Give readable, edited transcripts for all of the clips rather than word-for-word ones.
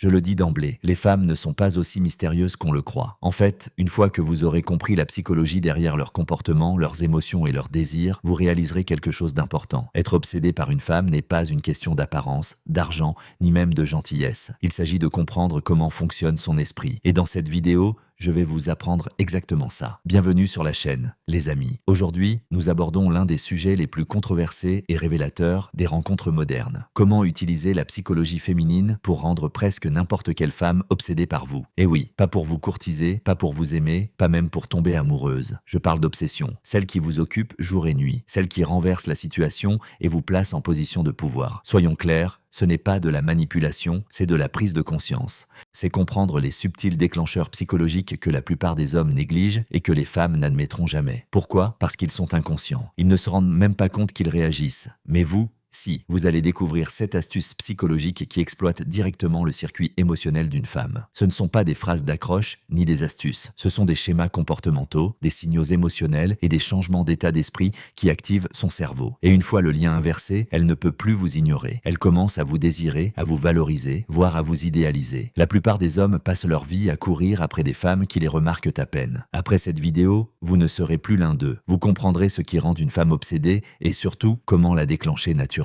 Je le dis d'emblée, les femmes ne sont pas aussi mystérieuses qu'on le croit. En fait, une fois que vous aurez compris la psychologie derrière leur comportement, leurs émotions et leurs désirs, vous réaliserez quelque chose d'important. Être obsédé par une femme n'est pas une question d'apparence, d'argent, ni même de gentillesse. Il s'agit de comprendre comment fonctionne son esprit. Et dans cette vidéo, je vais vous apprendre exactement ça. Bienvenue sur la chaîne, les amis. Aujourd'hui, nous abordons l'un des sujets les plus controversés et révélateurs des rencontres modernes. Comment utiliser la psychologie féminine pour rendre presque n'importe quelle femme obsédée par vous. Et oui, pas pour vous courtiser, pas pour vous aimer, pas même pour tomber amoureuse. Je parle d'obsession, celle qui vous occupe jour et nuit, celle qui renverse la situation et vous place en position de pouvoir. Soyons clairs, ce n'est pas de la manipulation, c'est de la prise de conscience. C'est comprendre les subtils déclencheurs psychologiques que la plupart des hommes négligent et que les femmes n'admettront jamais. Pourquoi? Parce qu'ils sont inconscients. Ils ne se rendent même pas compte qu'ils réagissent. Mais vous, si, vous allez découvrir 7 astuces psychologiques qui exploitent directement le circuit émotionnel d'une femme. Ce ne sont pas des phrases d'accroche ni des astuces. Ce sont des schémas comportementaux, des signaux émotionnels et des changements d'état d'esprit qui activent son cerveau. Et une fois le lien inversé, elle ne peut plus vous ignorer. Elle commence à vous désirer, à vous valoriser, voire à vous idéaliser. La plupart des hommes passent leur vie à courir après des femmes qui les remarquent à peine. Après cette vidéo, vous ne serez plus l'un d'eux. Vous comprendrez ce qui rend une femme obsédée et surtout comment la déclencher naturellement.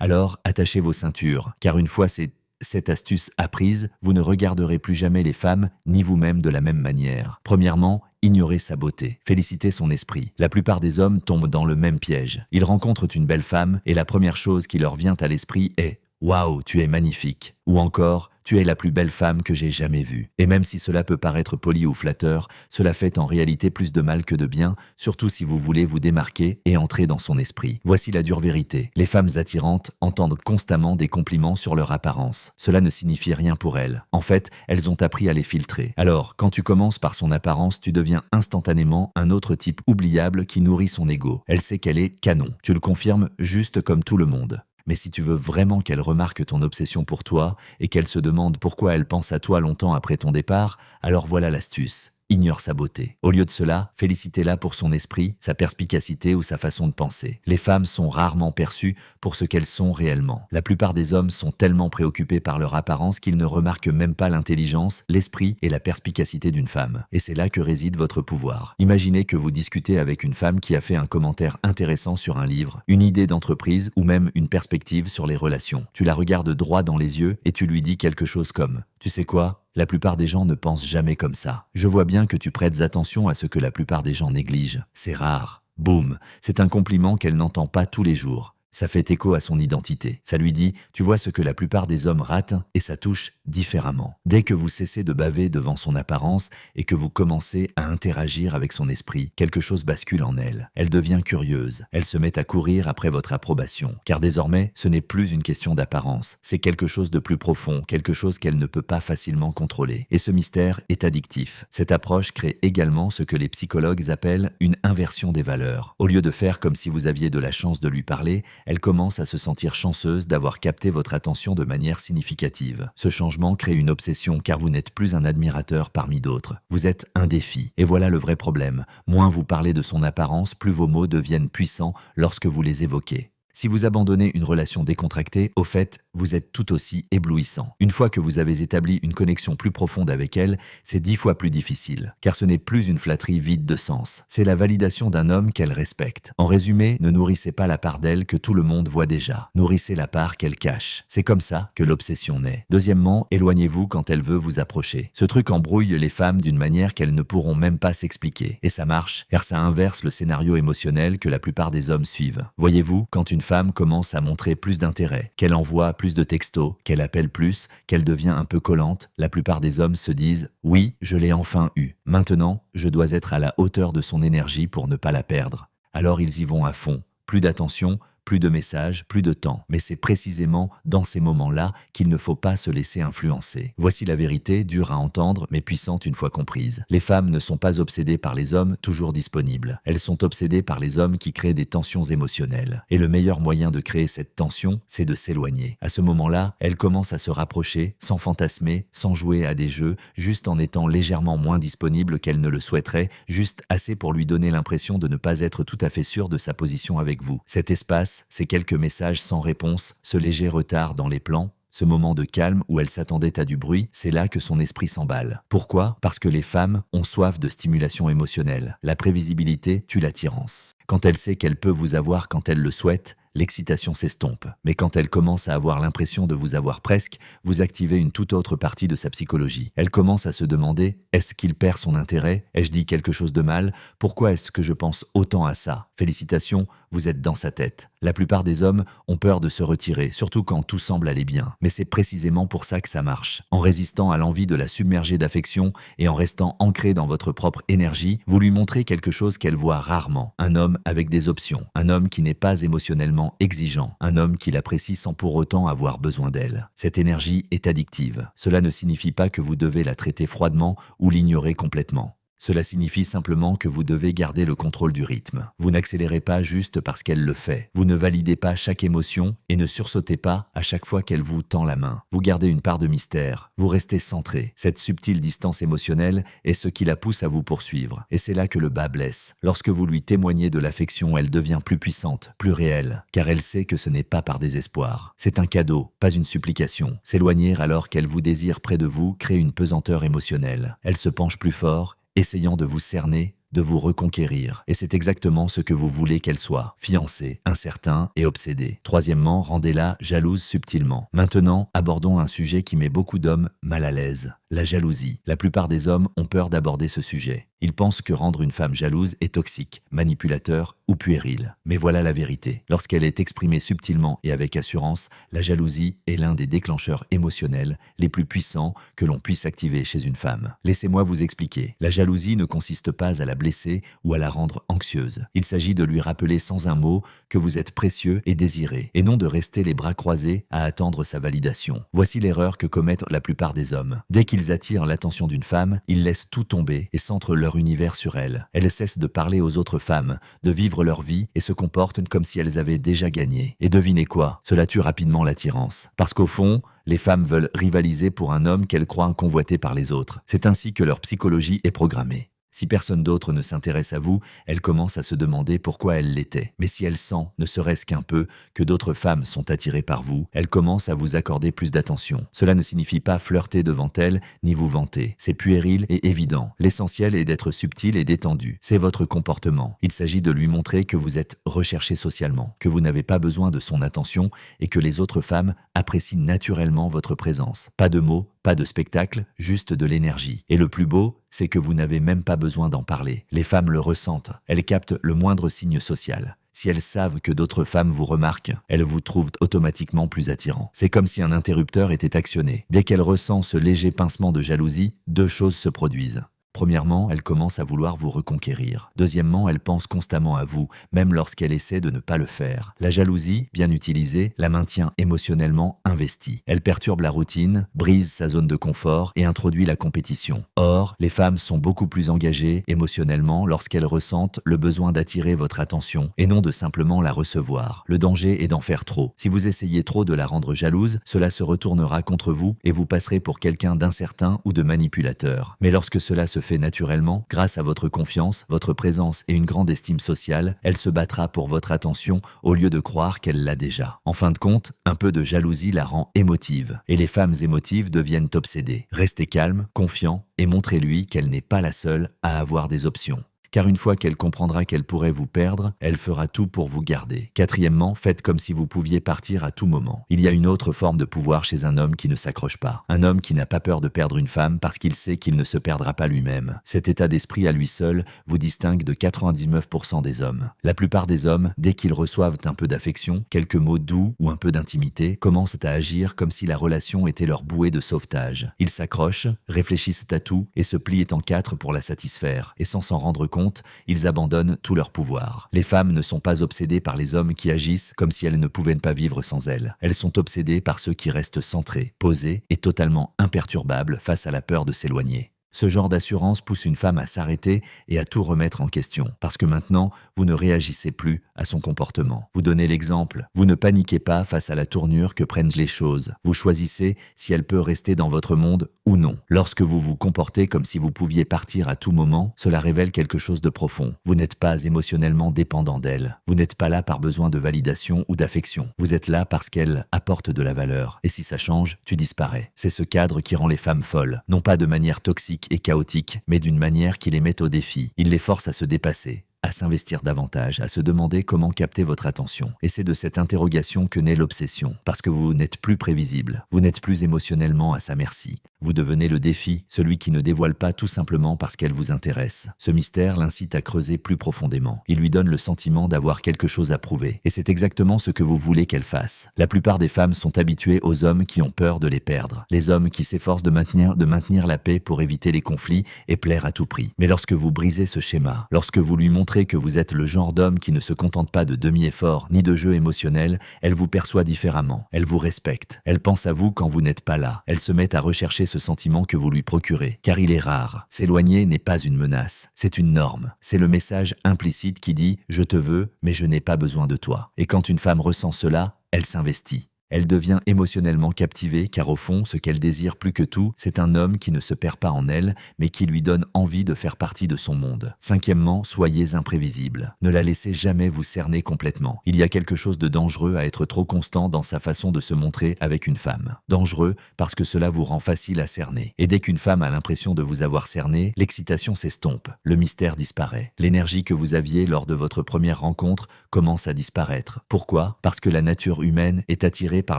Alors, attachez vos ceintures, car une fois cette astuce apprise, vous ne regarderez plus jamais les femmes, ni vous-même de la même manière. Premièrement, ignorez sa beauté, félicitez son esprit. La plupart des hommes tombent dans le même piège. Ils rencontrent une belle femme et la première chose qui leur vient à l'esprit est « Waouh, tu es magnifique !» ou encore « Tu es la plus belle femme que j'ai jamais vue ». Et même si cela peut paraître poli ou flatteur, cela fait en réalité plus de mal que de bien, surtout si vous voulez vous démarquer et entrer dans son esprit. Voici la dure vérité. Les femmes attirantes entendent constamment des compliments sur leur apparence. Cela ne signifie rien pour elles. En fait, elles ont appris à les filtrer. Alors, quand tu commences par son apparence, tu deviens instantanément un autre type oubliable qui nourrit son ego. Elle sait qu'elle est canon. Tu le confirmes juste comme tout le monde. Mais si tu veux vraiment qu'elle remarque ton obsession pour toi et qu'elle se demande pourquoi elle pense à toi longtemps après ton départ, alors voilà l'astuce. Ignore sa beauté. Au lieu de cela, félicitez-la pour son esprit, sa perspicacité ou sa façon de penser. Les femmes sont rarement perçues pour ce qu'elles sont réellement. La plupart des hommes sont tellement préoccupés par leur apparence qu'ils ne remarquent même pas l'intelligence, l'esprit et la perspicacité d'une femme. Et c'est là que réside votre pouvoir. Imaginez que vous discutez avec une femme qui a fait un commentaire intéressant sur un livre, une idée d'entreprise ou même une perspective sur les relations. Tu la regardes droit dans les yeux et tu lui dis quelque chose comme « Tu sais quoi ? La plupart des gens ne pensent jamais comme ça. Je vois bien que tu prêtes attention à ce que la plupart des gens négligent. C'est rare. » Boum, c'est un compliment qu'elle n'entend pas tous les jours. Ça fait écho à son identité. Ça lui dit « Tu vois ce que la plupart des hommes ratent » et ça touche différemment. Dès que vous cessez de baver devant son apparence et que vous commencez à interagir avec son esprit, quelque chose bascule en elle. Elle devient curieuse. Elle se met à courir après votre approbation. Car désormais, ce n'est plus une question d'apparence. C'est quelque chose de plus profond, quelque chose qu'elle ne peut pas facilement contrôler. Et ce mystère est addictif. Cette approche crée également ce que les psychologues appellent une inversion des valeurs. Au lieu de faire comme si vous aviez de la chance de lui parler, elle commence à se sentir chanceuse d'avoir capté votre attention de manière significative. Ce changement crée une obsession car vous n'êtes plus un admirateur parmi d'autres. Vous êtes un défi. Et voilà le vrai problème. Moins vous parlez de son apparence, plus vos mots deviennent puissants lorsque vous les évoquez. Si vous abandonnez une relation décontractée, au fait, vous êtes tout aussi éblouissant. Une fois que vous avez établi une connexion plus profonde avec elle, c'est 10 fois plus difficile. Car ce n'est plus une flatterie vide de sens. C'est la validation d'un homme qu'elle respecte. En résumé, ne nourrissez pas la part d'elle que tout le monde voit déjà. Nourrissez la part qu'elle cache. C'est comme ça que l'obsession naît. Deuxièmement, éloignez-vous quand elle veut vous approcher. Ce truc embrouille les femmes d'une manière qu'elles ne pourront même pas s'expliquer. Et ça marche, car ça inverse le scénario émotionnel que la plupart des hommes suivent. Voyez-vous, quand une femme commence à montrer plus d'intérêt, qu'elle envoie plus de textos, qu'elle appelle plus, qu'elle devient un peu collante, la plupart des hommes se disent « Oui, je l'ai enfin eu. Maintenant, je dois être à la hauteur de son énergie pour ne pas la perdre. » Alors ils y vont à fond. Plus d'attention, plus de messages, plus de temps. Mais c'est précisément dans ces moments-là qu'il ne faut pas se laisser influencer. Voici la vérité, dure à entendre, mais puissante une fois comprise. Les femmes ne sont pas obsédées par les hommes toujours disponibles. Elles sont obsédées par les hommes qui créent des tensions émotionnelles. Et le meilleur moyen de créer cette tension, c'est de s'éloigner. À ce moment-là, elles commencent à se rapprocher, sans fantasmer, sans jouer à des jeux, juste en étant légèrement moins disponibles qu'elles ne le souhaiteraient, juste assez pour lui donner l'impression de ne pas être tout à fait sûre de sa position avec vous. Cet espace, ces quelques messages sans réponse, ce léger retard dans les plans, Ce moment de calme où elle s'attendait à du bruit, c'est là que son esprit s'emballe. Pourquoi? Parce que les femmes ont soif de stimulation émotionnelle. La prévisibilité tue l'attirance. Quand elle sait qu'elle peut vous avoir quand elle le souhaite, l'excitation s'estompe. Mais quand elle commence à avoir l'impression de vous avoir presque, vous activez une toute autre partie de sa psychologie. Elle commence à se demander, est-ce qu'il perd son intérêt? Ai-je dit quelque chose de mal? Pourquoi est-ce que je pense autant à ça? Félicitations, vous êtes dans sa tête. La plupart des hommes ont peur de se retirer, surtout quand tout semble aller bien. Mais c'est précisément pour ça que ça marche. En résistant à l'envie de la submerger d'affection et en restant ancré dans votre propre énergie, vous lui montrez quelque chose qu'elle voit rarement. Un homme avec des options. Un homme qui n'est pas émotionnellement exigeant, un homme qui l'apprécie sans pour autant avoir besoin d'elle. Cette énergie est addictive. Cela ne signifie pas que vous devez la traiter froidement ou l'ignorer complètement. Cela signifie simplement que vous devez garder le contrôle du rythme. Vous n'accélérez pas juste parce qu'elle le fait. Vous ne validez pas chaque émotion et ne sursautez pas à chaque fois qu'elle vous tend la main. Vous gardez une part de mystère. Vous restez centré. Cette subtile distance émotionnelle est ce qui la pousse à vous poursuivre. Et c'est là que le bas blesse. Lorsque vous lui témoignez de l'affection, elle devient plus puissante, plus réelle, car elle sait que ce n'est pas par désespoir. C'est un cadeau, pas une supplication. S'éloigner alors qu'elle vous désire près de vous crée une pesanteur émotionnelle. Elle se penche plus fort, essayant de vous cerner, de vous reconquérir. Et c'est exactement ce que vous voulez qu'elle soit. Fiancée, incertain et obsédé. Troisièmement, rendez-la jalouse subtilement. Maintenant, abordons un sujet qui met beaucoup d'hommes mal à l'aise. La jalousie. La plupart des hommes ont peur d'aborder ce sujet. Ils pensent que rendre une femme jalouse est toxique, manipulateur ou puéril. Mais voilà la vérité. Lorsqu'elle est exprimée subtilement et avec assurance, la jalousie est l'un des déclencheurs émotionnels les plus puissants que l'on puisse activer chez une femme. Laissez-moi vous expliquer. La jalousie ne consiste pas à la blesser ou à la rendre anxieuse. Il s'agit de lui rappeler sans un mot que vous êtes précieux et désiré, et non de rester les bras croisés à attendre sa validation. Voici l'erreur que commettent la plupart des hommes. Dès qu'ils attirent l'attention d'une femme, ils laissent tout tomber et centrent leur univers sur elle. Elles cessent de parler aux autres femmes, de vivre leur vie et se comportent comme si elles avaient déjà gagné. Et devinez quoi? Cela tue rapidement l'attirance. Parce qu'au fond, les femmes veulent rivaliser pour un homme qu'elles croient convoité par les autres. C'est ainsi que leur psychologie est programmée. Si personne d'autre ne s'intéresse à vous, elle commence à se demander pourquoi elle l'était. Mais si elle sent, ne serait-ce qu'un peu, que d'autres femmes sont attirées par vous, elle commence à vous accorder plus d'attention. Cela ne signifie pas flirter devant elle, ni vous vanter. C'est puéril et évident. L'essentiel est d'être subtil et détendu. C'est votre comportement. Il s'agit de lui montrer que vous êtes recherché socialement, que vous n'avez pas besoin de son attention et que les autres femmes apprécient naturellement votre présence. Pas de mots, pas de spectacle, juste de l'énergie. Et le plus beau, c'est que vous n'avez même pas besoin d'en parler. Les femmes le ressentent. Elles captent le moindre signe social. Si elles savent que d'autres femmes vous remarquent, elles vous trouvent automatiquement plus attirant. C'est comme si un interrupteur était actionné. Dès qu'elle ressent ce léger pincement de jalousie, deux choses se produisent. Premièrement, elle commence à vouloir vous reconquérir. Deuxièmement, elle pense constamment à vous, même lorsqu'elle essaie de ne pas le faire. La jalousie, bien utilisée, la maintient émotionnellement investie. Elle perturbe la routine, brise sa zone de confort et introduit la compétition. Or, les femmes sont beaucoup plus engagées émotionnellement lorsqu'elles ressentent le besoin d'attirer votre attention et non de simplement la recevoir. Le danger est d'en faire trop. Si vous essayez trop de la rendre jalouse, cela se retournera contre vous et vous passerez pour quelqu'un d'incertain ou de manipulateur. Mais lorsque cela se fait naturellement, grâce à votre confiance, votre présence et une grande estime sociale, elle se battra pour votre attention au lieu de croire qu'elle l'a déjà. En fin de compte, un peu de jalousie la rend émotive, et les femmes émotives deviennent obsédées. Restez calme, confiant, et montrez-lui qu'elle n'est pas la seule à avoir des options. Car une fois qu'elle comprendra qu'elle pourrait vous perdre, elle fera tout pour vous garder. Quatrièmement, faites comme si vous pouviez partir à tout moment. Il y a une autre forme de pouvoir chez un homme qui ne s'accroche pas. Un homme qui n'a pas peur de perdre une femme parce qu'il sait qu'il ne se perdra pas lui-même. Cet état d'esprit à lui seul vous distingue de 99% des hommes. La plupart des hommes, dès qu'ils reçoivent un peu d'affection, quelques mots doux ou un peu d'intimité, commencent à agir comme si la relation était leur bouée de sauvetage. Ils s'accrochent, réfléchissent à tout et se plient en quatre pour la satisfaire. Et sans s'en rendre compte, ils abandonnent tout leur pouvoir. Les femmes ne sont pas obsédées par les hommes qui agissent comme si elles ne pouvaient pas vivre sans elles. Elles sont obsédées par ceux qui restent centrés, posés et totalement imperturbables face à la peur de s'éloigner. Ce genre d'assurance pousse une femme à s'arrêter et à tout remettre en question, parce que maintenant, vous ne réagissez plus à son comportement. Vous donnez l'exemple, vous ne paniquez pas face à la tournure que prennent les choses. Vous choisissez si elle peut rester dans votre monde ou non. Lorsque vous vous comportez comme si vous pouviez partir à tout moment, cela révèle quelque chose de profond. Vous n'êtes pas émotionnellement dépendant d'elle. Vous n'êtes pas là par besoin de validation ou d'affection. Vous êtes là parce qu'elle apporte de la valeur. Et si ça change, tu disparais. C'est ce cadre qui rend les femmes folles, non pas de manière toxique et chaotique, mais d'une manière qui les met au défi. Il les force à se dépasser, à s'investir davantage, à se demander comment capter votre attention. Et c'est de cette interrogation que naît l'obsession, parce que vous n'êtes plus prévisible, vous n'êtes plus émotionnellement à sa merci. Vous devenez le défi, celui qui ne dévoile pas tout simplement parce qu'elle vous intéresse. Ce mystère l'incite à creuser plus profondément. Il lui donne le sentiment d'avoir quelque chose à prouver. Et c'est exactement ce que vous voulez qu'elle fasse. La plupart des femmes sont habituées aux hommes qui ont peur de les perdre. Les hommes qui s'efforcent de maintenir la paix pour éviter les conflits et plaire à tout prix. Mais lorsque vous brisez ce schéma, lorsque vous lui montrez que vous êtes le genre d'homme qui ne se contente pas de demi-efforts ni de jeux émotionnels, elle vous perçoit différemment. Elle vous respecte. Elle pense à vous quand vous n'êtes pas là. Elle se met à rechercher ce sentiment que vous lui procurez, car il est rare. S'éloigner n'est pas une menace, c'est une norme. C'est le message implicite qui dit « je te veux, mais je n'ai pas besoin de toi ». Et quand une femme ressent cela, elle s'investit. Elle devient émotionnellement captivée car au fond, ce qu'elle désire plus que tout, c'est un homme qui ne se perd pas en elle, mais qui lui donne envie de faire partie de son monde. Cinquièmement, soyez imprévisible. Ne la laissez jamais vous cerner complètement. Il y a quelque chose de dangereux à être trop constant dans sa façon de se montrer avec une femme. Dangereux parce que cela vous rend facile à cerner. Et dès qu'une femme a l'impression de vous avoir cerné, l'excitation s'estompe, le mystère disparaît. L'énergie que vous aviez lors de votre première rencontre commence à disparaître. Pourquoi ? Parce que la nature humaine est attirée par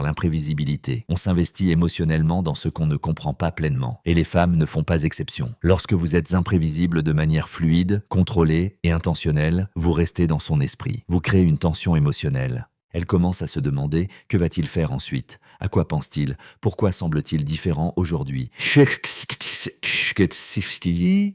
l'imprévisibilité. On s'investit émotionnellement dans ce qu'on ne comprend pas pleinement. Et les femmes ne font pas exception. Lorsque vous êtes imprévisible de manière fluide, contrôlée et intentionnelle, vous restez dans son esprit. Vous créez une tension émotionnelle. Elle commence à se demander « Que va-t-il faire ensuite ? À quoi pense-t-il ? Pourquoi semble-t-il différent aujourd'hui ?»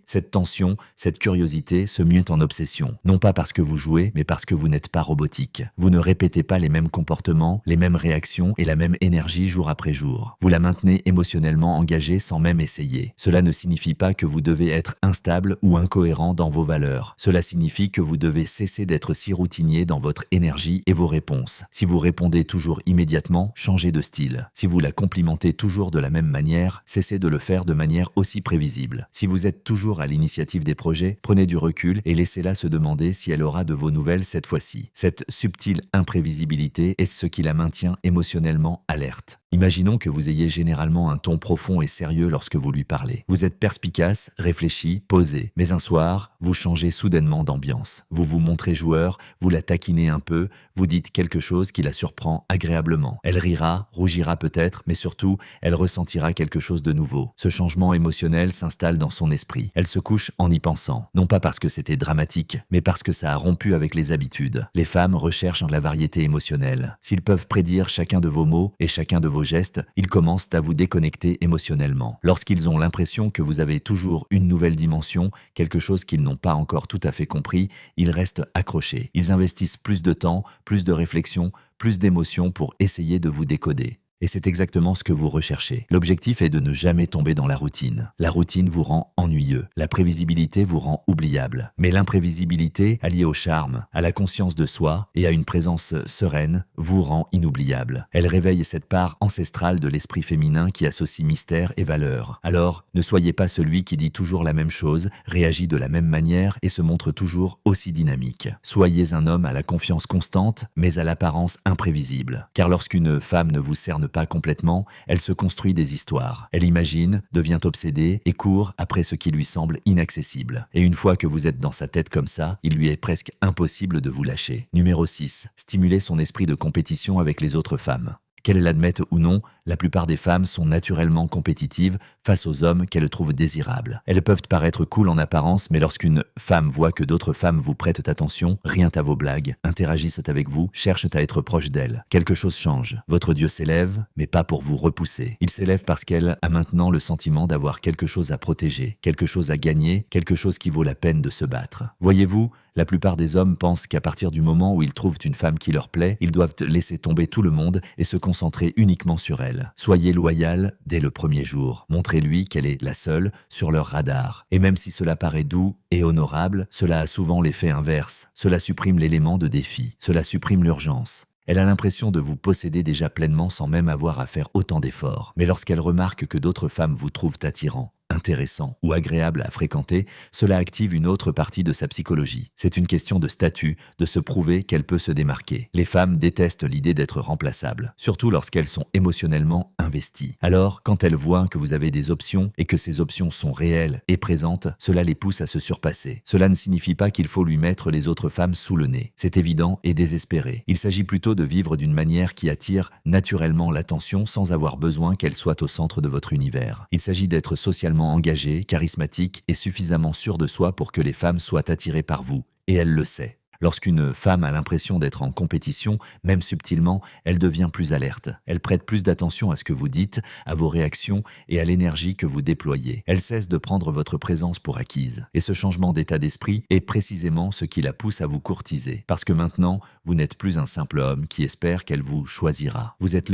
Cette tension, cette curiosité se mute en obsession. Non pas parce que vous jouez, mais parce que vous n'êtes pas robotique. Vous ne répétez pas les mêmes comportements, les mêmes réactions et la même énergie jour après jour. Vous la maintenez émotionnellement engagée sans même essayer. Cela ne signifie pas que vous devez être instable ou incohérent dans vos valeurs. Cela signifie que vous devez cesser d'être si routinier dans votre énergie et vos réponses. Si vous répondez toujours immédiatement, changez de style. Si vous la complimentez toujours de la même manière, cessez de le faire de manière aussi prévisible. Si vous êtes toujours à l'initiative des projets, prenez du recul et laissez-la se demander si elle aura de vos nouvelles cette fois-ci. Cette subtile imprévisibilité est ce qui la maintient émotionnellement alerte. Imaginons que vous ayez généralement un ton profond et sérieux lorsque vous lui parlez. Vous êtes perspicace, réfléchi, posé. Mais un soir, vous changez soudainement d'ambiance. Vous vous montrez joueur, vous la taquinez un peu, vous dites quelque chose qui la surprend agréablement. Elle rira, rougira peut-être, mais surtout, elle ressentira quelque chose de nouveau. Ce changement émotionnel s'installe dans son esprit. Elle se couche en y pensant. Non pas parce que c'était dramatique, mais parce que ça a rompu avec les habitudes. Les femmes recherchent la variété émotionnelle. S'ils peuvent prédire chacun de vos mots et chacun de vos gestes, ils commencent à vous déconnecter émotionnellement. Lorsqu'ils ont l'impression que vous avez toujours une nouvelle dimension, quelque chose qu'ils n'ont pas encore tout à fait compris, ils restent accrochés. Ils investissent plus de temps, plus de réflexion, plus d'émotions pour essayer de vous décoder. Et c'est exactement ce que vous recherchez. L'objectif est de ne jamais tomber dans la routine. La routine vous rend ennuyeux. La prévisibilité vous rend oubliable. Mais l'imprévisibilité, alliée au charme, à la conscience de soi et à une présence sereine, vous rend inoubliable. Elle réveille cette part ancestrale de l'esprit féminin qui associe mystère et valeur. Alors, ne soyez pas celui qui dit toujours la même chose, réagit de la même manière et se montre toujours aussi dynamique. Soyez un homme à la confiance constante, mais à l'apparence imprévisible. Car lorsqu'une femme ne vous cerne pas complètement, elle se construit des histoires. Elle imagine, devient obsédée et court après ce qui lui semble inaccessible. Et une fois que vous êtes dans sa tête comme ça, il lui est presque impossible de vous lâcher. Numéro 6. Stimuler son esprit de compétition avec les autres femmes. Qu'elles l'admettent ou non, la plupart des femmes sont naturellement compétitives face aux hommes qu'elles trouvent désirables. Elles peuvent paraître cool en apparence, mais lorsqu'une femme voit que d'autres femmes vous prêtent attention, rient à vos blagues, interagissent avec vous, cherchent à être proches d'elles, quelque chose change. Votre Dieu s'élève, mais pas pour vous repousser. Il s'élève parce qu'elle a maintenant le sentiment d'avoir quelque chose à protéger, quelque chose à gagner, quelque chose qui vaut la peine de se battre. Voyez-vous, La plupart des hommes pensent qu'à partir du moment où ils trouvent une femme qui leur plaît, ils doivent laisser tomber tout le monde et se concentrer uniquement sur elle. Soyez loyal dès le premier jour. Montrez-lui qu'elle est la seule sur leur radar. Et même si cela paraît doux et honorable, cela a souvent l'effet inverse. Cela supprime l'élément de défi. Cela supprime l'urgence. Elle a l'impression de vous posséder déjà pleinement sans même avoir à faire autant d'efforts. Mais lorsqu'elle remarque que d'autres femmes vous trouvent attirant, intéressant ou agréable à fréquenter, cela active une autre partie de sa psychologie. C'est une question de statut, de se prouver qu'elle peut se démarquer. Les femmes détestent l'idée d'être remplaçables, surtout lorsqu'elles sont émotionnellement investies. Alors, quand elles voient que vous avez des options et que ces options sont réelles et présentes, cela les pousse à se surpasser. Cela ne signifie pas qu'il faut lui mettre les autres femmes sous le nez. C'est évident et désespéré. Il s'agit plutôt de vivre d'une manière qui attire naturellement l'attention sans avoir besoin qu'elle soit au centre de votre univers. Il s'agit d'être socialement engagé, charismatique et suffisamment sûr de soi pour que les femmes soient attirées par vous. Et elle le sait. Lorsqu'une femme a l'impression d'être en compétition, même subtilement, elle devient plus alerte. Elle prête plus d'attention à ce que vous dites, à vos réactions et à l'énergie que vous déployez. Elle cesse de prendre votre présence pour acquise. Et ce changement d'état d'esprit est précisément ce qui la pousse à vous courtiser. Parce que maintenant, vous n'êtes plus un simple homme qui espère qu'elle vous choisira. Vous êtes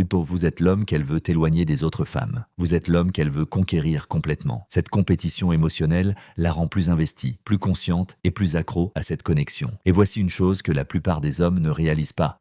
l'homme qu'elle veut éloigner des autres femmes. Vous êtes l'homme qu'elle veut conquérir complètement. Cette compétition émotionnelle la rend plus investie, plus consciente et plus accro à cette connexion. Et voici une chose que la plupart des hommes ne réalisent pas.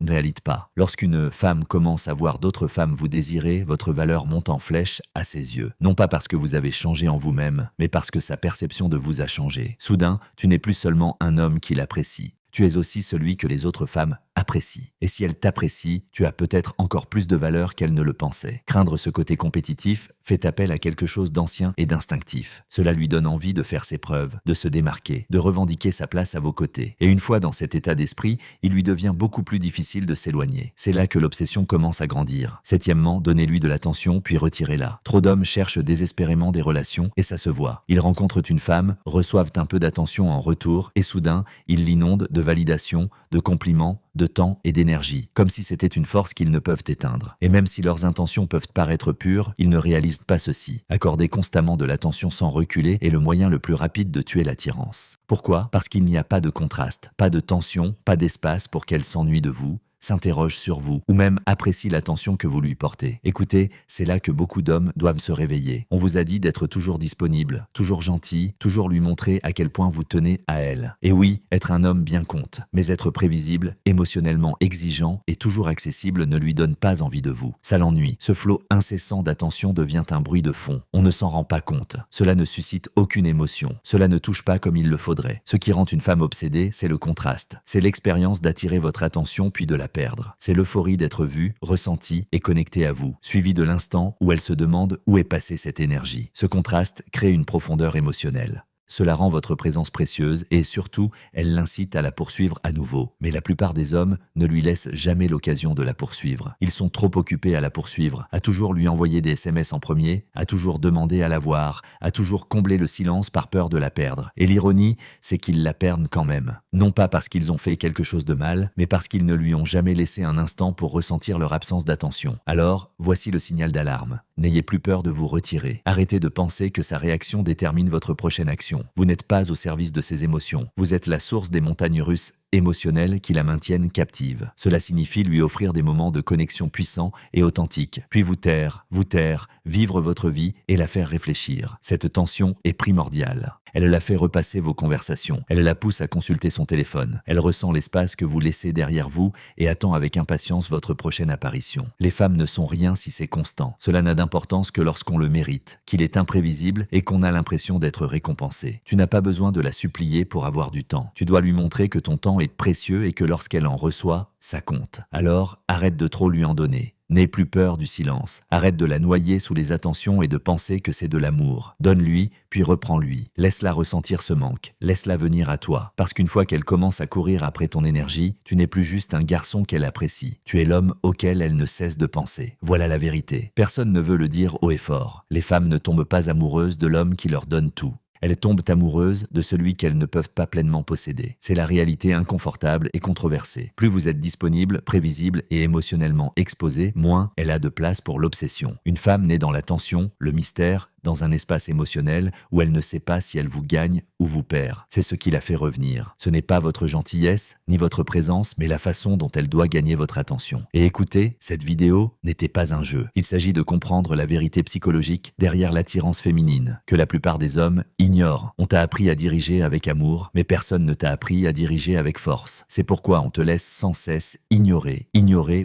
Lorsqu'une femme commence à voir d'autres femmes vous désirer, votre valeur monte en flèche à ses yeux. Non pas parce que vous avez changé en vous-même, mais parce que sa perception de vous a changé. Soudain, tu n'es plus seulement un homme qui l'apprécie. Tu es aussi celui que les autres femmes apprécient. Et si elle t'apprécie, tu as peut-être encore plus de valeur qu'elle ne le pensait. Craindre ce côté compétitif fait appel à quelque chose d'ancien et d'instinctif. Cela lui donne envie de faire ses preuves, de se démarquer, de revendiquer sa place à vos côtés. Et une fois dans cet état d'esprit, il lui devient beaucoup plus difficile de s'éloigner. C'est là que l'obsession commence à grandir. Septièmement, donnez-lui de l'attention puis retirez-la. Trop d'hommes cherchent désespérément des relations et ça se voit. Ils rencontrent une femme, reçoivent un peu d'attention en retour et soudain, ils l'inondent de validation, de compliments, de temps et d'énergie, comme si c'était une force qu'ils ne peuvent éteindre. Et même si leurs intentions peuvent paraître pures, ils ne réalisent pas ceci. Accorder constamment de l'attention sans reculer est le moyen le plus rapide de tuer l'attirance. Pourquoi ? Parce qu'il n'y a pas de contraste, pas de tension, pas d'espace pour qu'elle s'ennuie de vous, s'interroge sur vous ou même apprécie l'attention que vous lui portez. Écoutez, c'est là que beaucoup d'hommes doivent se réveiller. On vous a dit d'être toujours disponible, toujours gentil, toujours lui montrer à quel point vous tenez à elle. Et oui, être un homme bien compte, mais être prévisible, émotionnellement exigeant et toujours accessible ne lui donne pas envie de vous. Ça l'ennuie. Ce flot incessant d'attention devient un bruit de fond. On ne s'en rend pas compte. Cela ne suscite aucune émotion. Cela ne touche pas comme il le faudrait. Ce qui rend une femme obsédée, c'est le contraste. C'est l'expérience d'attirer votre attention puis de la perdre. C'est l'euphorie d'être vue, ressentie et connectée à vous, suivie de l'instant où elle se demande où est passée cette énergie. Ce contraste crée une profondeur émotionnelle. Cela rend votre présence précieuse et surtout, elle l'incite à la poursuivre à nouveau. Mais la plupart des hommes ne lui laissent jamais l'occasion de la poursuivre. Ils sont trop occupés à la poursuivre, à toujours lui envoyer des SMS en premier, à toujours demander à la voir, à toujours combler le silence par peur de la perdre. Et l'ironie, c'est qu'ils la perdent quand même. Non pas parce qu'ils ont fait quelque chose de mal, mais parce qu'ils ne lui ont jamais laissé un instant pour ressentir leur absence d'attention. Alors, voici le signal d'alarme. N'ayez plus peur de vous retirer. Arrêtez de penser que sa réaction détermine votre prochaine action. Vous n'êtes pas au service de ses émotions. Vous êtes la source des montagnes russes émotionnelles qui la maintiennent captive. Cela signifie lui offrir des moments de connexion puissants et authentiques, puis vous taire, vivre votre vie et la faire réfléchir. Cette tension est primordiale. Elle la fait repasser vos conversations. Elle la pousse à consulter son téléphone. Elle ressent l'espace que vous laissez derrière vous et attend avec impatience votre prochaine apparition. Les femmes ne sont rien si c'est constant. Cela n'a d'importance que lorsqu'on le mérite, qu'il est imprévisible et qu'on a l'impression d'être récompensé. Tu n'as pas besoin de la supplier pour avoir du temps. Tu dois lui montrer que ton temps est précieux et que lorsqu'elle en reçoit, ça compte. Alors, arrête de trop lui en donner. N'aie plus peur du silence. Arrête de la noyer sous les attentions et de penser que c'est de l'amour. Donne-lui, puis reprends-lui. Laisse-la ressentir ce manque. Laisse-la venir à toi. Parce qu'une fois qu'elle commence à courir après ton énergie, tu n'es plus juste un garçon qu'elle apprécie. Tu es l'homme auquel elle ne cesse de penser. Voilà la vérité. Personne ne veut le dire haut et fort. Les femmes ne tombent pas amoureuses de l'homme qui leur donne tout. Elles tombent amoureuses de celui qu'elles ne peuvent pas pleinement posséder. C'est la réalité inconfortable et controversée. Plus vous êtes disponible, prévisible et émotionnellement exposé, moins elle a de place pour l'obsession. Une femme née dans la tension, le mystère, dans un espace émotionnel où elle ne sait pas si elle vous gagne ou vous perd. C'est ce qui la fait revenir. Ce n'est pas votre gentillesse, ni votre présence, mais la façon dont elle doit gagner votre attention. Et écoutez, cette vidéo n'était pas un jeu. Il s'agit de comprendre la vérité psychologique derrière l'attirance féminine, que la plupart des hommes ignorent. On t'a appris à diriger avec amour, mais personne ne t'a appris à diriger avec force. C'est pourquoi on te laisse sans cesse ignorer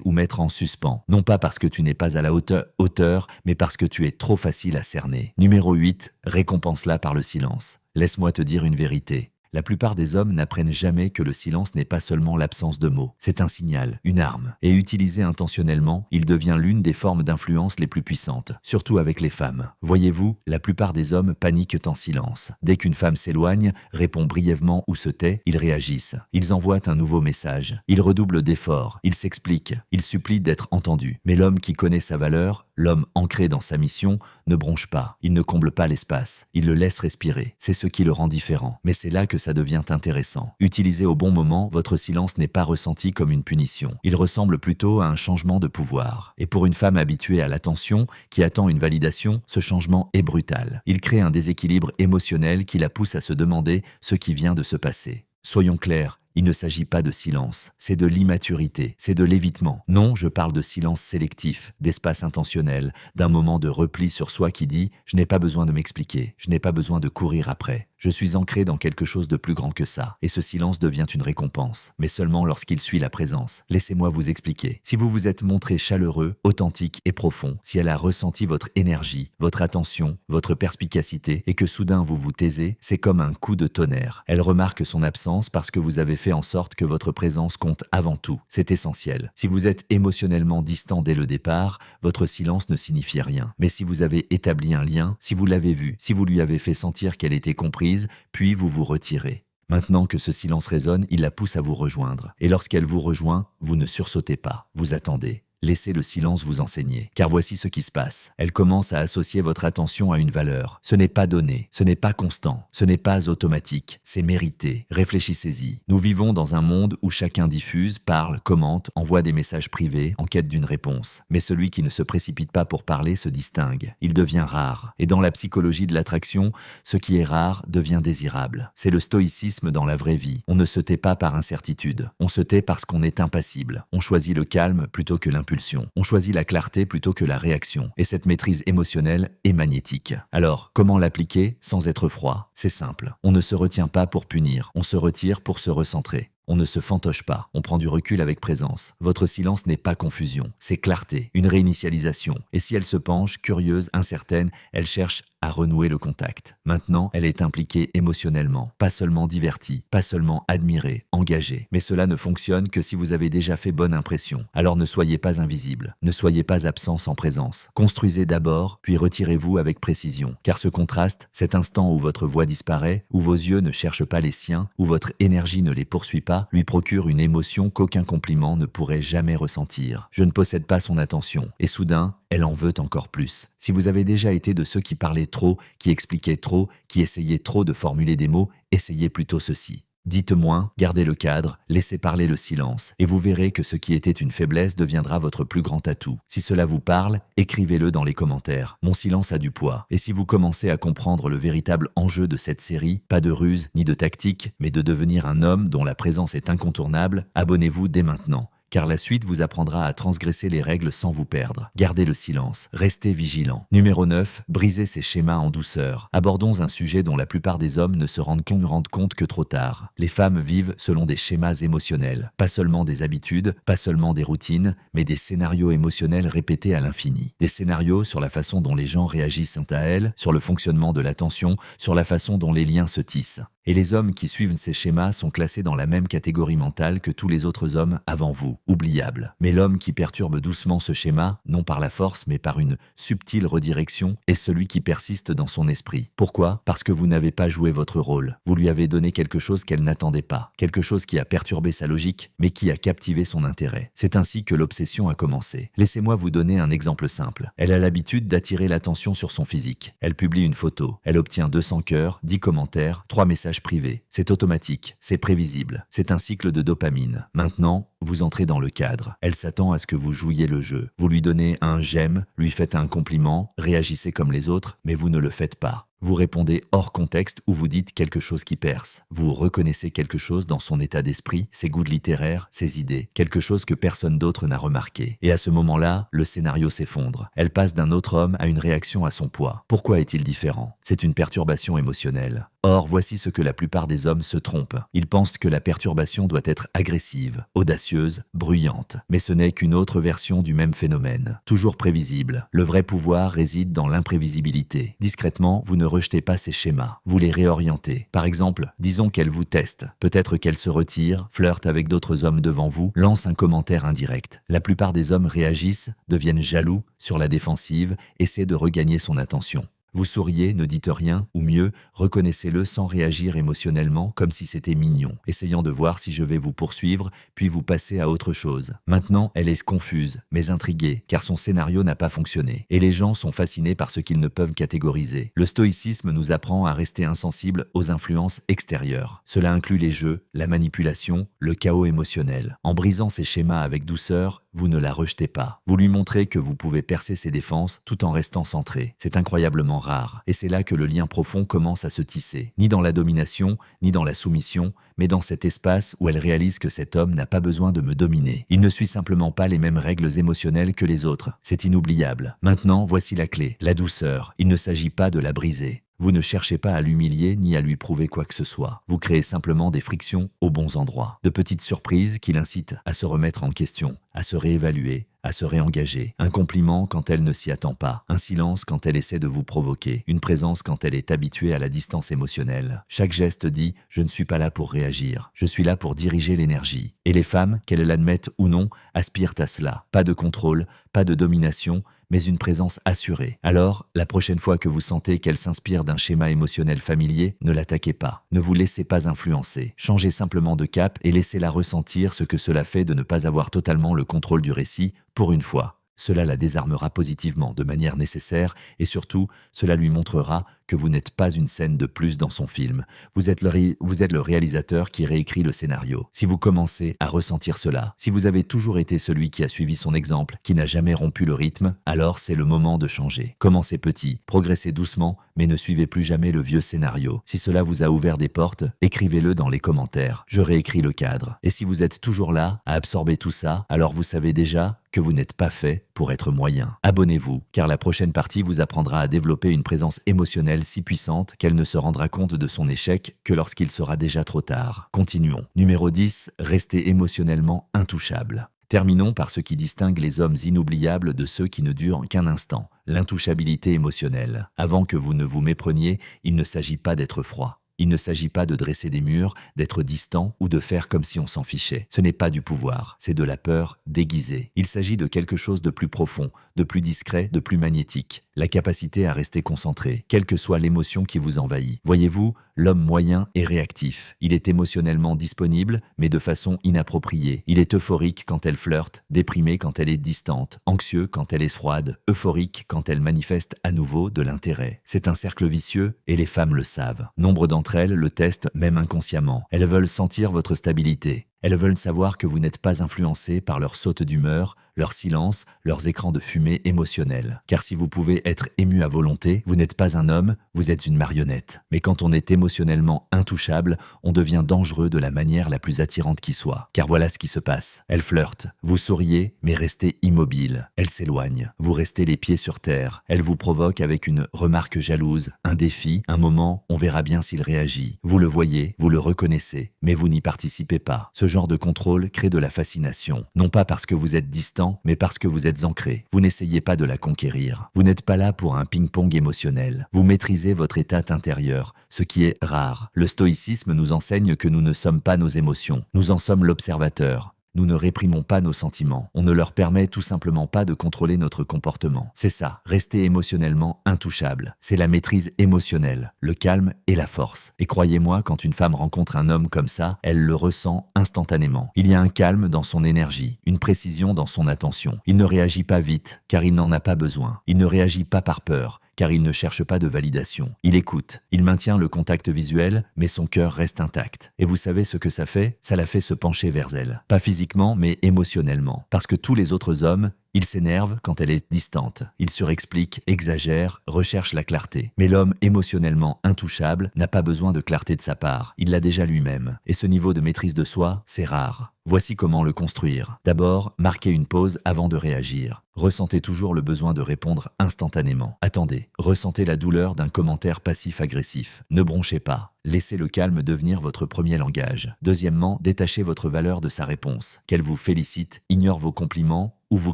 ou mettre en suspens. Non pas parce que tu n'es pas à la hauteur, mais parce que tu es trop facile à cerner. Numéro 8, récompense-la par le silence. Laisse-moi te dire une vérité. La plupart des hommes n'apprennent jamais que le silence n'est pas seulement l'absence de mots. C'est un signal, une arme. Et utilisé intentionnellement, il devient l'une des formes d'influence les plus puissantes, surtout avec les femmes. Voyez-vous, la plupart des hommes paniquent en silence. Dès qu'une femme s'éloigne, répond brièvement ou se tait, ils réagissent. Ils envoient un nouveau message. Ils redoublent d'efforts. Ils s'expliquent. Ils supplient d'être entendus. Mais l'homme qui connaît sa valeur, l'homme ancré dans sa mission, ne bronche pas. Il ne comble pas l'espace. Il le laisse respirer. C'est ce qui le rend différent. Mais c'est là que ça devient intéressant. Utilisé au bon moment, votre silence n'est pas ressenti comme une punition. Il ressemble plutôt à un changement de pouvoir. Et pour une femme habituée à l'attention, qui attend une validation, ce changement est brutal. Il crée un déséquilibre émotionnel qui la pousse à se demander ce qui vient de se passer. Soyons clairs. Il ne s'agit pas de silence, c'est de l'immaturité, c'est de l'évitement. Non, je parle de silence sélectif, d'espace intentionnel, d'un moment de repli sur soi qui dit « je n'ai pas besoin de m'expliquer, je n'ai pas besoin de courir après ». Je suis ancré dans quelque chose de plus grand que ça, et ce silence devient une récompense, mais seulement lorsqu'il suit la présence. Laissez-moi vous expliquer. Si vous vous êtes montré chaleureux, authentique et profond, si elle a ressenti votre énergie, votre attention, votre perspicacité, et que soudain vous vous taisez, c'est comme un coup de tonnerre. Elle remarque son absence parce que vous avez fait en sorte que votre présence compte avant tout. C'est essentiel. Si vous êtes émotionnellement distant dès le départ, votre silence ne signifie rien. Mais si vous avez établi un lien, si vous l'avez vue, si vous lui avez fait sentir qu'elle était comprise, puis vous vous retirez. Maintenant que ce silence résonne, il la pousse à vous rejoindre. Et lorsqu'elle vous rejoint, vous ne sursautez pas, vous attendez. Laissez le silence vous enseigner, car voici ce qui se passe. Elle commence à associer votre attention à une valeur. Ce n'est pas donné, ce n'est pas constant, ce n'est pas automatique, c'est mérité. Réfléchissez-y. Nous vivons dans un monde où chacun diffuse, parle, commente, envoie des messages privés en quête d'une réponse. Mais celui qui ne se précipite pas pour parler se distingue. Il devient rare. Et dans la psychologie de l'attraction, ce qui est rare devient désirable. C'est le stoïcisme dans la vraie vie. On ne se tait pas par incertitude. On se tait parce qu'on est impassible. On choisit le calme plutôt que l'impulsion. On choisit la clarté plutôt que la réaction. Et cette maîtrise émotionnelle est magnétique. Alors, comment l'appliquer sans être froid? C'est simple. On ne se retient pas pour punir. On se retire pour se recentrer. On ne se fantoche pas, on prend du recul avec présence. Votre silence n'est pas confusion, c'est clarté, une réinitialisation. Et si elle se penche, curieuse, incertaine, elle cherche à renouer le contact. Maintenant, elle est impliquée émotionnellement, pas seulement divertie, pas seulement admirée, engagée. Mais cela ne fonctionne que si vous avez déjà fait bonne impression. Alors ne soyez pas invisible, ne soyez pas absent sans présence. Construisez d'abord, puis retirez-vous avec précision. Car ce contraste, cet instant où votre voix disparaît, où vos yeux ne cherchent pas les siens, où votre énergie ne les poursuit pas, lui procure une émotion qu'aucun compliment ne pourrait jamais ressentir. Je ne possède pas son attention, et soudain, elle en veut encore plus. Si vous avez déjà été de ceux qui parlaient trop, qui expliquaient trop, qui essayaient trop de formuler des mots, essayez plutôt ceci. Dites moins, gardez le cadre, laissez parler le silence, et vous verrez que ce qui était une faiblesse deviendra votre plus grand atout. Si cela vous parle, écrivez-le dans les commentaires. Mon silence a du poids. Et si vous commencez à comprendre le véritable enjeu de cette série, pas de ruse ni de tactique, mais de devenir un homme dont la présence est incontournable, abonnez-vous dès maintenant. Car la suite vous apprendra à transgresser les règles sans vous perdre. Gardez le silence, restez vigilant. Numéro 9, brisez ces schémas en douceur. Abordons un sujet dont la plupart des hommes ne se rendent compte que trop tard. Les femmes vivent selon des schémas émotionnels. Pas seulement des habitudes, pas seulement des routines, mais des scénarios émotionnels répétés à l'infini. Des scénarios sur la façon dont les gens réagissent à elles, sur le fonctionnement de l'attention, sur la façon dont les liens se tissent. Et les hommes qui suivent ces schémas sont classés dans la même catégorie mentale que tous les autres hommes avant vous, oubliables. Mais l'homme qui perturbe doucement ce schéma, non par la force mais par une subtile redirection, est celui qui persiste dans son esprit. Pourquoi? Parce que vous n'avez pas joué votre rôle. Vous lui avez donné quelque chose qu'elle n'attendait pas, quelque chose qui a perturbé sa logique, mais qui a captivé son intérêt. C'est ainsi que l'obsession a commencé. Laissez-moi vous donner un exemple simple. Elle a l'habitude d'attirer l'attention sur son physique. Elle publie une photo. Elle obtient 200 cœurs, 10 commentaires, 3 messages message privé. C'est automatique, c'est prévisible, c'est un cycle de dopamine. Maintenant, vous entrez dans le cadre. Elle s'attend à ce que vous jouiez le jeu. Vous lui donnez un j'aime, lui faites un compliment, réagissez comme les autres, mais vous ne le faites pas. Vous répondez hors contexte ou vous dites quelque chose qui perce. Vous reconnaissez quelque chose dans son état d'esprit, ses goûts littéraires, ses idées, quelque chose que personne d'autre n'a remarqué. Et à ce moment-là, le scénario s'effondre. Elle passe d'un autre homme à une réaction à son poids. Pourquoi est-il différent? C'est une perturbation émotionnelle. Or, voici ce que la plupart des hommes se trompent. Ils pensent que la perturbation doit être agressive, audacieuse, bruyante. Mais ce n'est qu'une autre version du même phénomène. Toujours prévisible. Le vrai pouvoir réside dans l'imprévisibilité. Discrètement, vous ne rejetez pas ces schémas. Vous les réorientez. Par exemple, disons qu'elle vous teste. Peut-être qu'elle se retire, flirte avec d'autres hommes devant vous, lance un commentaire indirect. La plupart des hommes réagissent, deviennent jaloux, sur la défensive, essaient de regagner son attention. Vous souriez, ne dites rien, ou mieux, reconnaissez-le sans réagir émotionnellement comme si c'était mignon, essayant de voir si je vais vous poursuivre, puis vous passer à autre chose. Maintenant, elle est confuse, mais intriguée, car son scénario n'a pas fonctionné. Et les gens sont fascinés par ce qu'ils ne peuvent catégoriser. Le stoïcisme nous apprend à rester insensible aux influences extérieures. Cela inclut les jeux, la manipulation, le chaos émotionnel. En brisant ces schémas avec douceur, vous ne la rejetez pas. Vous lui montrez que vous pouvez percer ses défenses tout en restant centré. C'est incroyablement rare. Et c'est là que le lien profond commence à se tisser. Ni dans la domination, ni dans la soumission, mais dans cet espace où elle réalise que cet homme n'a pas besoin de me dominer. Il ne suit simplement pas les mêmes règles émotionnelles que les autres. C'est inoubliable. Maintenant, voici la clé. La douceur. Il ne s'agit pas de la briser. Vous ne cherchez pas à l'humilier ni à lui prouver quoi que ce soit. Vous créez simplement des frictions aux bons endroits. De petites surprises qui l'incitent à se remettre en question, à se réévaluer, à se réengager. Un compliment quand elle ne s'y attend pas. Un silence quand elle essaie de vous provoquer. Une présence quand elle est habituée à la distance émotionnelle. Chaque geste dit « je ne suis pas là pour réagir. Je suis là pour diriger l'énergie ». Et les femmes, qu'elles l'admettent ou non, aspirent à cela. Pas de contrôle, pas de domination, mais une présence assurée. Alors, la prochaine fois que vous sentez qu'elle s'inspire d'un schéma émotionnel familier, ne l'attaquez pas. Ne vous laissez pas influencer. Changez simplement de cap et laissez-la ressentir ce que cela fait de ne pas avoir totalement le contrôle du récit, pour une fois. Cela la désarmera positivement de manière nécessaire et surtout, cela lui montrera que vous n'êtes pas une scène de plus dans son film. Vous êtes le réalisateur qui réécrit le scénario. Si vous commencez à ressentir cela, si vous avez toujours été celui qui a suivi son exemple, qui n'a jamais rompu le rythme, alors c'est le moment de changer. Commencez petit, progressez doucement, mais ne suivez plus jamais le vieux scénario. Si cela vous a ouvert des portes, écrivez-le dans les commentaires. Je réécris le cadre. Et si vous êtes toujours là, à absorber tout ça, alors vous savez déjà que vous n'êtes pas fait pour être moyen. Abonnez-vous, car la prochaine partie vous apprendra à développer une présence émotionnelle si puissante qu'elle ne se rendra compte de son échec que lorsqu'il sera déjà trop tard. Continuons. Numéro 10, restez émotionnellement intouchable. Terminons par ce qui distingue les hommes inoubliables de ceux qui ne durent qu'un instant, l'intouchabilité émotionnelle. Avant que vous ne vous mépreniez, il ne s'agit pas d'être froid. Il ne s'agit pas de dresser des murs, d'être distant ou de faire comme si on s'en fichait. Ce n'est pas du pouvoir, c'est de la peur déguisée. Il s'agit de quelque chose de plus profond, de plus discret, de plus magnétique. La capacité à rester concentré, quelle que soit l'émotion qui vous envahit. Voyez-vous, l'homme moyen est réactif. Il est émotionnellement disponible, mais de façon inappropriée. Il est euphorique quand elle flirte, déprimé quand elle est distante, anxieux quand elle est froide, euphorique quand elle manifeste à nouveau de l'intérêt. C'est un cercle vicieux et les femmes le savent. Nombre d'entre elles le testent même inconsciemment. Elles veulent sentir votre stabilité. Elles veulent savoir que vous n'êtes pas influencé par leur saute d'humeur, leur silence, leurs écrans de fumée émotionnels. Car si vous pouvez être ému à volonté, vous n'êtes pas un homme, vous êtes une marionnette. Mais quand on est émotionnellement intouchable, on devient dangereux de la manière la plus attirante qui soit. Car voilà ce qui se passe. Elle flirte. Vous souriez, mais restez immobile. Elle s'éloigne. Vous restez les pieds sur terre. Elle vous provoque avec une remarque jalouse, un défi, un moment, on verra bien s'il réagit. Vous le voyez, vous le reconnaissez, mais vous n'y participez pas. Ce genre de contrôle crée de la fascination. Non pas parce que vous êtes distant, mais parce que vous êtes ancré. Vous n'essayez pas de la conquérir. Vous n'êtes pas là pour un ping-pong émotionnel. Vous maîtrisez votre état intérieur, ce qui est rare. Le stoïcisme nous enseigne que nous ne sommes pas nos émotions. Nous en sommes l'observateur. Nous ne réprimons pas nos sentiments. On ne leur permet tout simplement pas de contrôler notre comportement. C'est ça, rester émotionnellement intouchable. C'est la maîtrise émotionnelle, le calme et la force. Et croyez-moi, quand une femme rencontre un homme comme ça, elle le ressent instantanément. Il y a un calme dans son énergie, une précision dans son attention. Il ne réagit pas vite, car il n'en a pas besoin. Il ne réagit pas par peur, car il ne cherche pas de validation. Il écoute, il maintient le contact visuel, mais son cœur reste intact. Et vous savez ce que ça fait? Ça la fait se pencher vers elle. Pas physiquement, mais émotionnellement. Parce que tous les autres hommes, ils s'énervent quand elle est distante. Ils surexpliquent, exagèrent, recherchent la clarté. Mais l'homme émotionnellement intouchable n'a pas besoin de clarté de sa part. Il l'a déjà lui-même. Et ce niveau de maîtrise de soi, c'est rare. Voici comment le construire. D'abord, marquez une pause avant de réagir. Ressentez toujours le besoin de répondre instantanément. Attendez, ressentez la douleur d'un commentaire passif-agressif. Ne bronchez pas. Laissez le calme devenir votre premier langage. Deuxièmement, détachez votre valeur de sa réponse. Qu'elle vous félicite, ignore vos compliments ou vous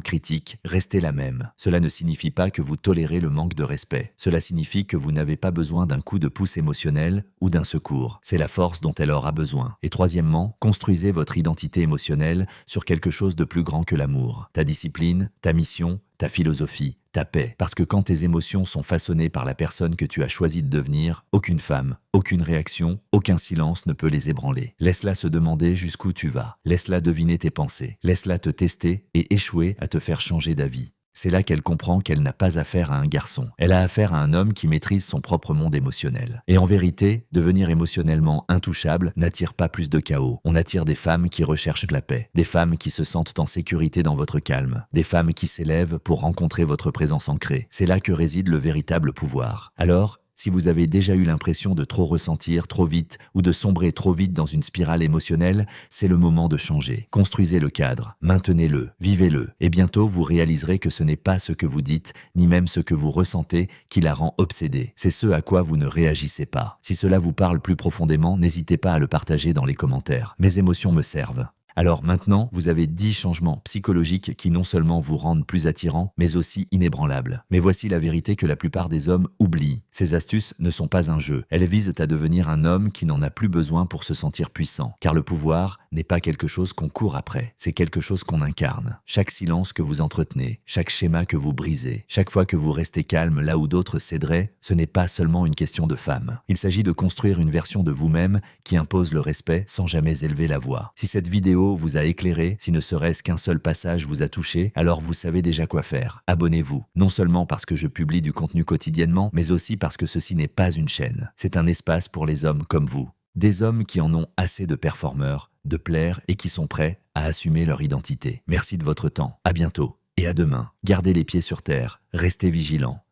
critique, restez la même. Cela ne signifie pas que vous tolérez le manque de respect. Cela signifie que vous n'avez pas besoin d'un coup de pouce émotionnel ou d'un secours. C'est la force dont elle aura besoin. Et troisièmement, construisez votre identité émotionnelle sur quelque chose de plus grand que l'amour. Ta discipline, ta mission, ta philosophie, ta paix. Parce que quand tes émotions sont façonnées par la personne que tu as choisi de devenir, aucune femme, aucune réaction, aucun silence ne peut les ébranler. Laisse-la se demander jusqu'où tu vas. Laisse-la deviner tes pensées. Laisse-la te tester et échouer à te faire changer d'avis. C'est là qu'elle comprend qu'elle n'a pas affaire à un garçon. Elle a affaire à un homme qui maîtrise son propre monde émotionnel. Et en vérité, devenir émotionnellement intouchable n'attire pas plus de chaos. On attire des femmes qui recherchent la paix, des femmes qui se sentent en sécurité dans votre calme, des femmes qui s'élèvent pour rencontrer votre présence ancrée. C'est là que réside le véritable pouvoir. Alors, si vous avez déjà eu l'impression de trop ressentir trop vite ou de sombrer trop vite dans une spirale émotionnelle, c'est le moment de changer. Construisez le cadre, maintenez-le, vivez-le, et bientôt vous réaliserez que ce n'est pas ce que vous dites, ni même ce que vous ressentez, qui la rend obsédée. C'est ce à quoi vous ne réagissez pas. Si cela vous parle plus profondément, n'hésitez pas à le partager dans les commentaires. Mes émotions me servent. Alors maintenant, vous avez 10 changements psychologiques qui non seulement vous rendent plus attirant, mais aussi inébranlables. Mais voici la vérité que la plupart des hommes oublient. Ces astuces ne sont pas un jeu. Elles visent à devenir un homme qui n'en a plus besoin pour se sentir puissant. Car le pouvoir n'est pas quelque chose qu'on court après, c'est quelque chose qu'on incarne. Chaque silence que vous entretenez, chaque schéma que vous brisez, chaque fois que vous restez calme là où d'autres céderaient, ce n'est pas seulement une question de femme. Il s'agit de construire une version de vous-même qui impose le respect sans jamais élever la voix. Si cette vidéo vous a éclairé, si ne serait-ce qu'un seul passage vous a touché, alors vous savez déjà quoi faire. Abonnez-vous. Non seulement parce que je publie du contenu quotidiennement, mais aussi parce que ceci n'est pas une chaîne. C'est un espace pour les hommes comme vous. Des hommes qui en ont assez de performeurs, de plaire et qui sont prêts à assumer leur identité. Merci de votre temps. À bientôt et à demain. Gardez les pieds sur terre. Restez vigilants.